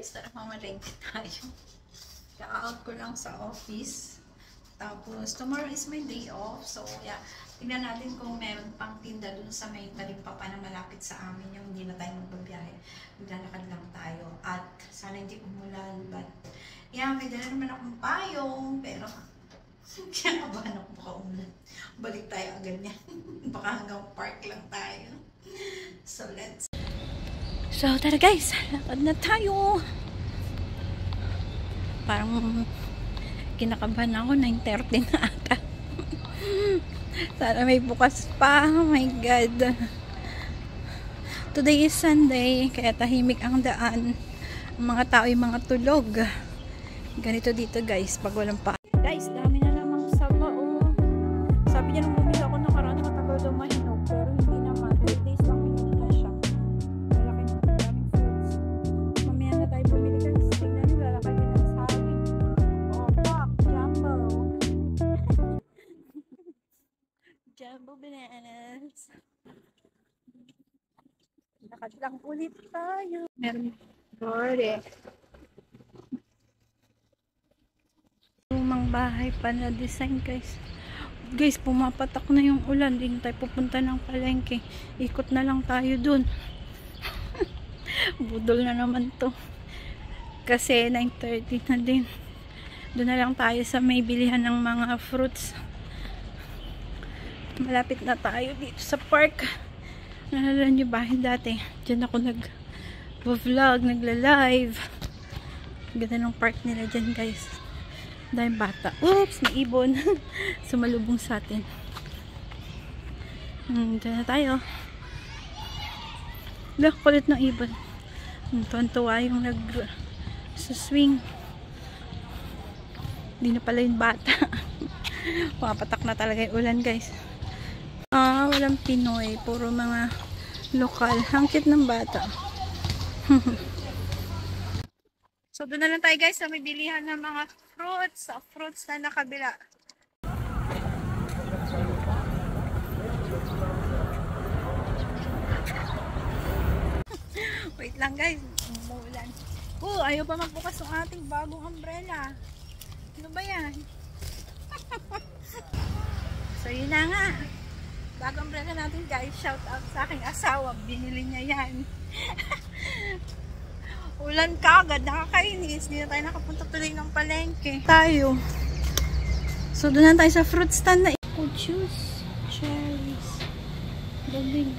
guys, tara mamalengke tayo. Ka-out ko lang sa office. Tapos, tomorrow is my day off. So, yeah. Tignan natin kung meron pang tinda dun sa may Talipapa na malapit sa amin. Yung hindi na tayo magbabiyahe. Maglalakad lang tayo. At sana hindi umulan. But, yeah, may dala naman akong payong. Pero, kaya kabahan ako baka umulan. Balik tayo agad niya. Baka hanggang park lang tayo. So, let's. So, tara guys. Lakad na tayo. Parang kinakabahan ako, 9:30 na ata. Sana may bukas pa. Oh my God. Today is Sunday, kaya tahimik ang daan. Ang mga tao ay mga tulog. Ganito dito guys, pag walang pa. Guys, dami na namang saba oh. Sabi niya nung bumili ako nakaraan, matagal daw mahinog. Pero hindi naman. 3 days lang hinog na siya. Lalaki ng daming fruits. Mamaya na tayo bumili guys. Tignan nyo, lalaki din ang saging. Oh, fuck, jumbo. Jumbo bananas. Lakad lang ulit tayo. Meron borde. Lumang bahay pa na design guys. Guys, pumapatak na yung ulan. Hindi tayo pupunta ng palengke. Ikot na lang tayo dun. Budol na naman to. Kasi 9:30 na din. Doon na lang tayo sa may bilihan ng mga fruits. Malapit na tayo dito sa park. Naalala nyo ba dati? Diyan ako nag-vlog, nagla-live. Ganda ng park nila dyan guys. Dahil bata. Oops! May ibon. Sumalubong sa atin. Diyan na tayo. Look, kulit ng ibon. Tuwan-tuwa yung nag-swing. Hindi na pala yung bata. Pumapatak na talaga yung ulan guys. Walang Pinoy. Puro mga lokal. Ang cute ng bata. So, doon na lang tayo guys sa may bilihan ng mga fruits. Fruits na nakabila. Wait lang guys. Umuulan. Ayaw pa magbukas ng ating bagong umbrella. Ano ba yan? So, yun na nga. Bagong umbrella natin guys. Shout out sa aking asawa. Binili niya yan. Ulan kagad, nakakainis. Hindi na tayo nakapunta tuloy ng palengke. Tayo. So, doon na tayo sa fruit stand na juice, cherries, gabing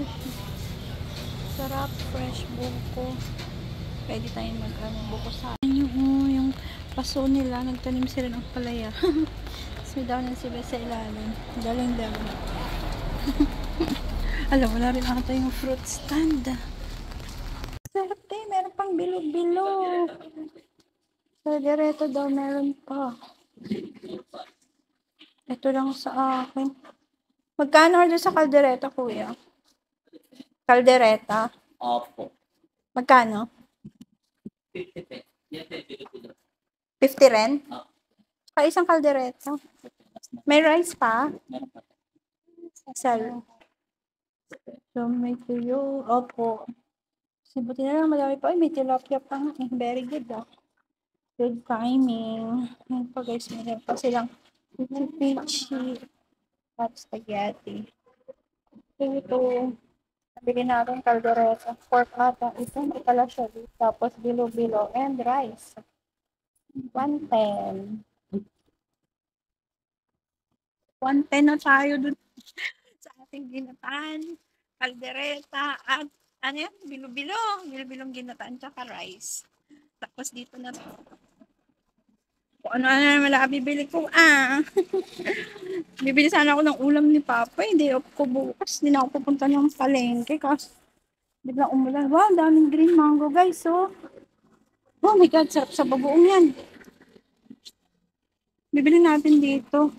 sarap, fresh buko. Pwede tayong mag-buko sa yung paso nila. Nagtanim sila ng palaya. So, daw na sila sa ilalim. Galing-galing. Alam, wala rin ata yung fruit stand. Swerte, meron pang bilog-bilog. Kaldereta daw meron pa. Ito lang sa akin. Magkano order sa kaldereta, kuya? Kaldereta? Opo. Magkano? 50 rin? Saka isang kaldereta. May rice pa? Sal. So, may tuyo. Opo. Buti na lang, madami pa. Ay, may tilapia pa nga. Very good ah. Good timing. Ngayon pa guys, meron pa silang peachy at spaghetti. Ito. Nabili natin caldereta. Pork ata. Ito, may pala siya. Tapos bilo-bilo and rice. 110. 110 na tayo dun sa ating ginataan. Caldereta at ano yan? Bilo-bilo. Bilo-bilong ginataan tsaka rice. Tapos dito na kung ano na naman bibili ko. Bibili sana ako ng ulam ni Papa. Hindi ako bukas. Hindi na ako pupunta ng palengke. Kasi biglang umulan. Wow, daming green mango guys. Oh my God. Sarap sa babuong yan. Bibili natin dito.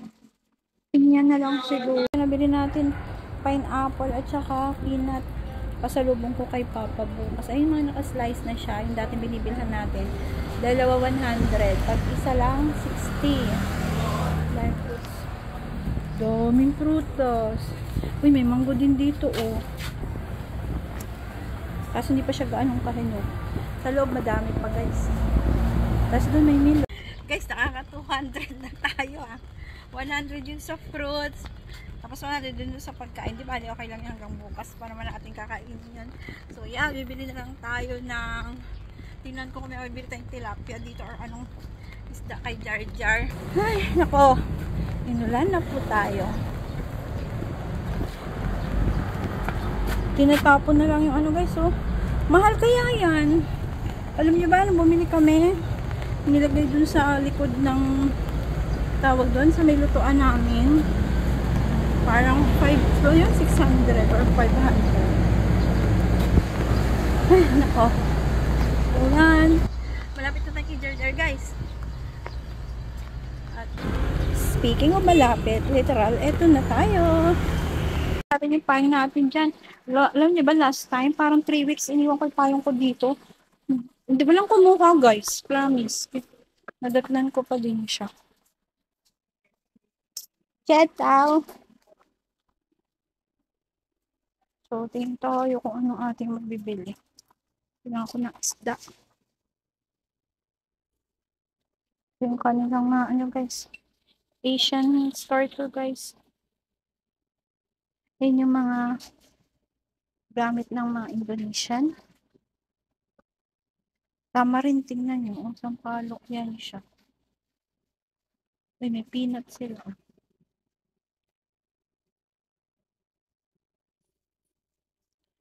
Tingnan na lang siguro. Nabili natin pineapple at saka peanut. Pasalubong ko kay Papa bukas. Ayun mga naka-slice na siya. Yung dati binibilhan natin. Dalawa 100. Pag isa lang, 60. Live fruits. Daming prutas. Uy, may mango din dito, oh. Kaso hindi pa siya gaanong kahinog. Sa loob madami pa guys. Tapos doon may Milo. Guys, nakaka 200 na tayo 100 yung sa fruits. Tapos 100 din sa pagkain. Di ba? Okay lang yan hanggang bukas para naman natin kakainin yan. So yeah, bibili na lang tayo ng, tingnan ko kung may bibili tayong tilapia dito or anong isda kay Jar Jar. Ay, nako. Inulan na po tayo. Tinatapon na lang yung ano guys, oh. Mahal kaya yan. Alam niyo ba, nung bumili kami, nilagay dun sa likod ng tawag doon sa may lutuan namin. Parang 5, so yun, 600 or 500. Ay, nako. Ulan. Malapit na tayo kay Jar Jar guys. At speaking of malapit, literal, eto na tayo. Natin yung payong natin dyan. Alam niyo ba last time, parang 3 weeks iniwan ko yung payong ko dito. Hindi ba lang kumuha guys, promise. Nadatnan ko pa din siya. Get out! So, tingin tayo kung anong ating magbibili. Tingnan ko na isda. Yung kanilang ano guys, Asian store to guys. Yan yung mga gamit ng mga Indonesian. Tama rin, tingnan nyo. Sampalok yan siya. Ay, may peanut sila.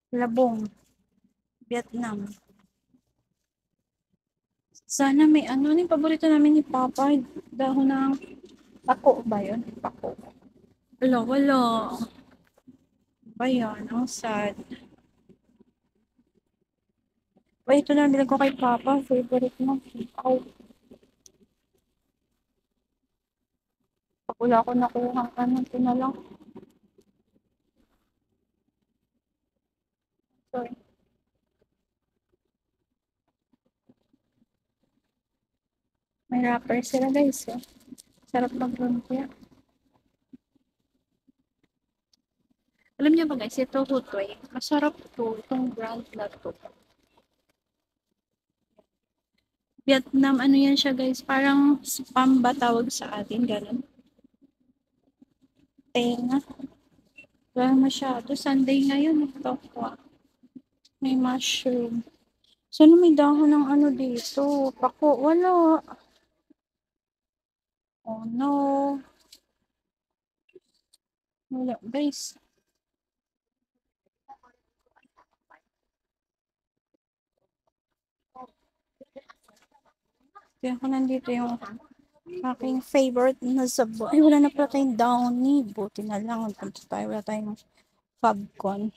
Labong. Vietnam. Sana may ano, yung paborito namin ni Papa. Dahon ng pako ba yun? Pako. Wala. Ba yan? Ang sad. O, ito na bilang ko kay Papa. Favorite mo. Oh. Pag wala ko nakuha, ano, ito na lang. Sorry. May wrapper sila guys. Eh. Sarap mag-lumpia. Alam niyo ba guys, ito hutoy. Masarap to. Itong brand na to. Vietnam, ano yan siya guys. Parang spam ba tawag sa atin. Ganun. Tenga. Wala masyado. Sunday ngayon. Ito ko. May mushroom. Sana may dahon ng ano dito. Pako. Wala. Oh no. Wala guys. Kaya ko nandito yung aking favorite na sabo. Ay, wala na pala tayong downy. Buti na lang. Punta tayo. Wala tayong Fabcon.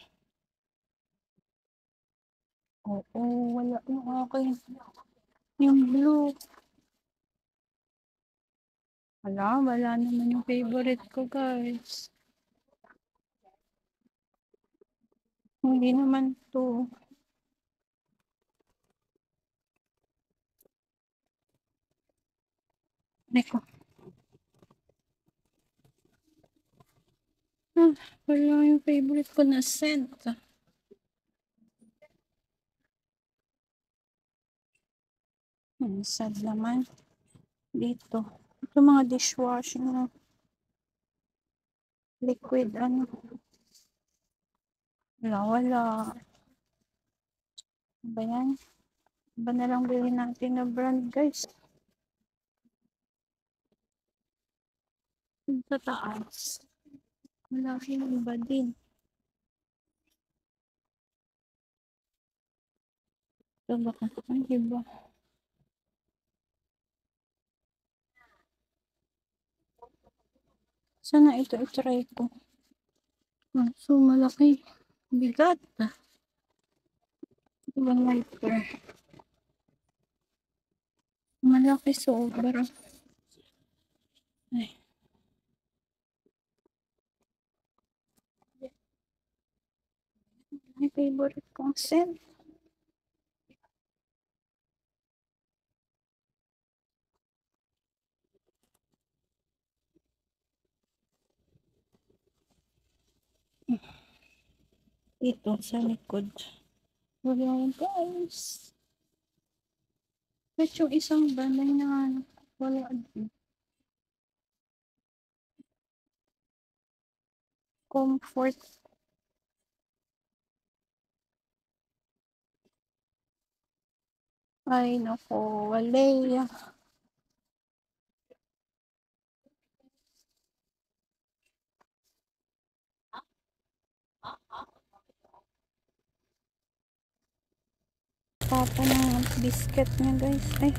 Oo, wala yung aking. Yung blue. Wala naman yung favorite ko, guys. Hindi naman to. Neko. Wala yung favorite ko na scent. Sad naman. Dito. Ito mga dishwashing na liquid, ano. Wala. Ba yan? Ba na lang bilhin natin na brand, guys? Sa taas. Wala yung iba din. Ito ba? Ang iba. Sana ito itry ko. So, malaki. Bigat. Ibang lighter. Malaki sobra. Ay. My favorite kong scent. Ito sa likod. Wala guys. At yung isang banda na wala din. Comfort. Ay, nako. Wala. Papa ng biscuit niya, guys. Ay,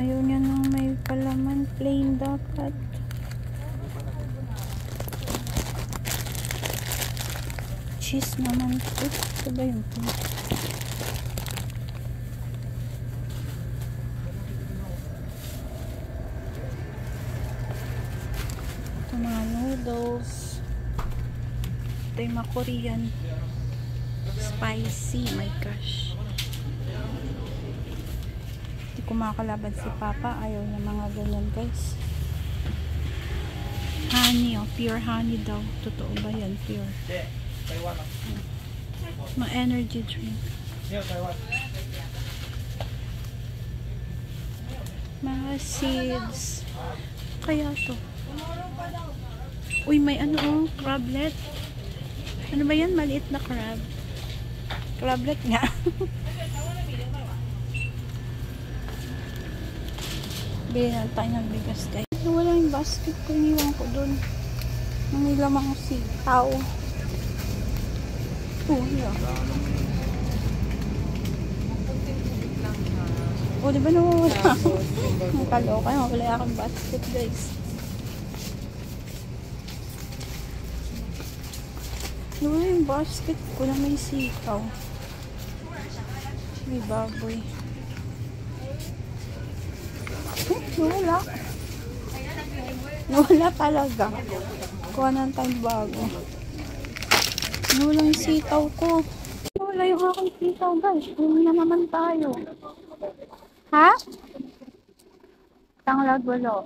ayaw niya nang may palaman. Plain dapat. Cheese naman po. Ito ba yung po? Ito mga noodles. Ito yung mga Korean. Spicy. My gosh. Hindi kumakalaban si Papa. Ayaw niya mga ganyan, guys. Honey, oh. Pure honey daw. Totoo ba yan? Pure. Mga energy drink. Mga seeds. Kaya to. Uy, may ano oh. Crablet. Ano ba yan? Maliit na crab. Crablet nga. Bili na tayo ng bigas, guys. Wala yung basket ko. Iniwan ko dun. Nangilamang sitaw. Yeah. O, di ba nawawala? Nakaloka. Wala akong basket, guys. Nawala yung basket ko na may sitaw. May baboy. Nawala. Nawala talaga. Kuha na tayo bago. Nawala yung sitaw ko. Nawala yung aking sitaw, guys. Kuha na naman tayo. Ha? Tanglad walo.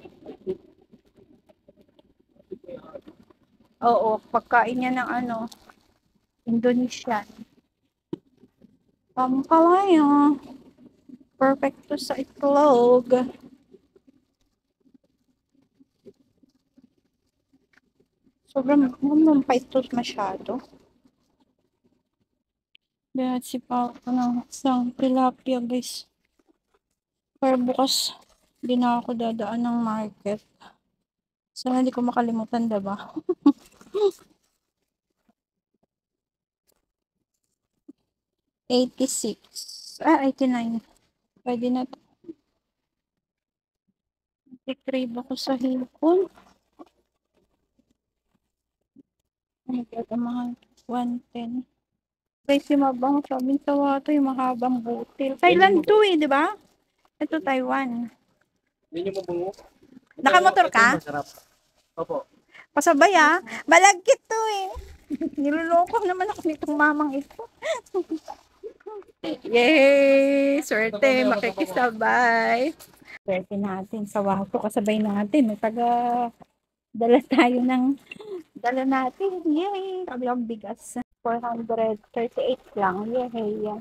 Oo, pagkain niya ng ano, Indonesian. Pampalaya. Perfect to sa itlog. Sobrang mampait to masyado. Dahil si Papa ng isang tilapia, guys. Pero bukas, hindi na ako dadaan ng market. Sana hindi ko makalimutan, diba? 86. 89. Pwede na ito. Nag-crave ako sa hipon. Nagkatamahan. 110. Guys, yung mabang sabi sa wato, yung mahabang butil. Thailand to eh, di ba? Ito Taiwan. Nakamotor ka? Opo. Pasabay ah. Malagkit to eh. Niloloko naman ako nitong mamang ito. Yay! Swerte, makikisabay. Swerte natin sa wato, kasabay natin. May dala tayo ng dala natin. Yay! Sabi ang bigas. 438 lang. Yay!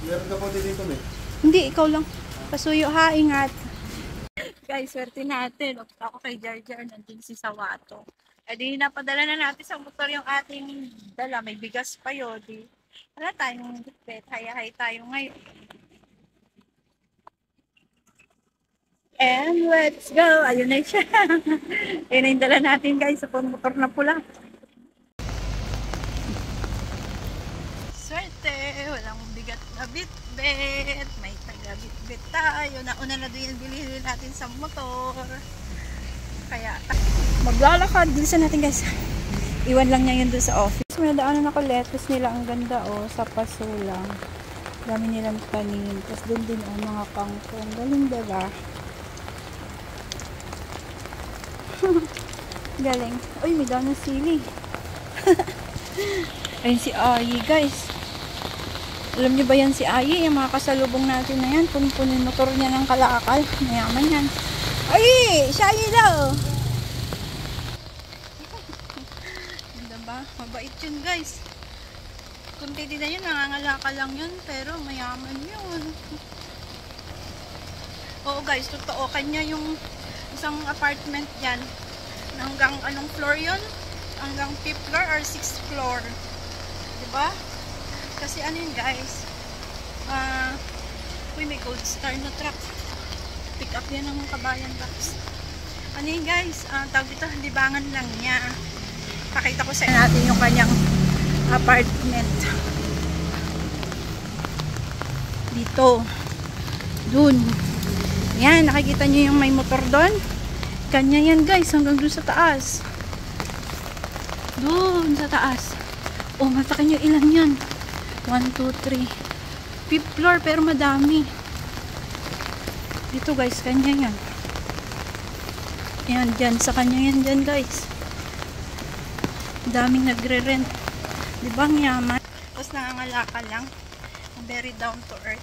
Meron ka po dito, eh. Hindi, ikaw lang. Pasuyo ha, ingat. Guys, swerte natin. Ako kay Jar Jar, nandun si Sawato. E di, napadala na natin sa motor yung ating dala. May bigas pa yun. Di, wala tayong dipet. Hay-hay tayo ngayon. And let's go! Ayun na siya. Ayun na yung dala natin, guys. Sa motor na pula. Swerte! Walang bigat na bit-bit. May taga-bit-bit tayo. Nauna na doon yung bilhin natin sa motor. Kaya, maglalakad. Bilisan natin, guys. Iwan lang niya yun doon sa office. May nadaanan ako lettuce nila. Ang ganda, oh. Sa paso lang. Dami nilang tanim. Tapos doon din, oh, mga kangkong. Galing, diba? Galing. Uy, may daan ng sili. Ayun si Ayi, guys. Alam niyo ba yan si Ayi? Yung mga kasalubong natin na yan. Punin motor niya ng kalakal. Mayaman yan. Ay! Si Ayi daw! Ganda ba? Mabait yun, guys. Kung titignan yun, nangangalaka lang yun, pero mayaman yun. Oo guys, totoo. Kanya yung isang apartment yan. Hanggang anong floor yun? Hanggang 5th floor or 6th floor. Diba? Kasi ano yun guys, uy, may Gold Star na truck. Pick up yan ng Kabayan Box. Ano yun guys, tawag dito, libangan lang niya. Pakita ko sa natin yung kanyang apartment. Dito. Dun. Yan, nakikita nyo yung may motor doon? Kanya yan guys, hanggang dun sa taas. Dun sa taas. Oh, matakin nyo ilan yan. 1, 2, 3. 5th floor, pero madami. Dito guys, kanya yan. Yan, dyan. Sa kanya yan dyan guys. Daming nagre-rent. Diba ang yaman? Tapos nangangalaka lang. Very down to earth.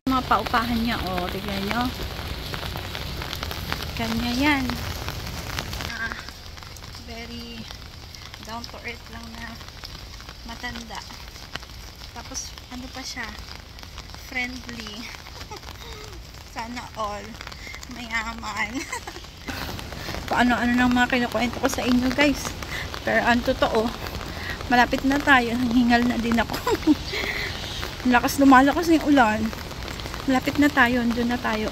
Mga paupahan niya, oh, tignan nyo. Kanya yan. Very down to earth lang na matanda. Tapos, ano pa siya? Friendly. Sana all. Mayaman. Paano-ano ng mga kinukwento ko sa inyo guys. Pero ang totoo, malapit na tayo. Hingal na din ako. Lumalakas yung ulan. Malapit na tayo. Doon na tayo.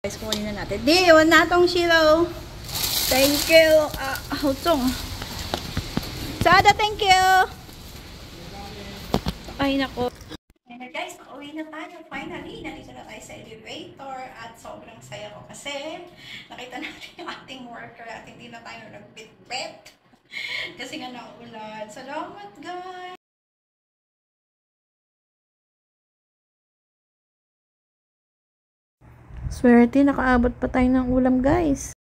Guys, kukunin na natin. Di, wala na tong Shilo. Thank you. Hutong. Sada, thank you. Ay, nako. Ayan na guys, makauwi na tayo. Finally, nandito na tayo sa elevator at sobrang saya ko kasi nakita natin yung ating worker at hindi na tayo nagpit-pit kasi nga naulan. Salamat guys! Swerte, nakaabot pa tayo ng ulam guys.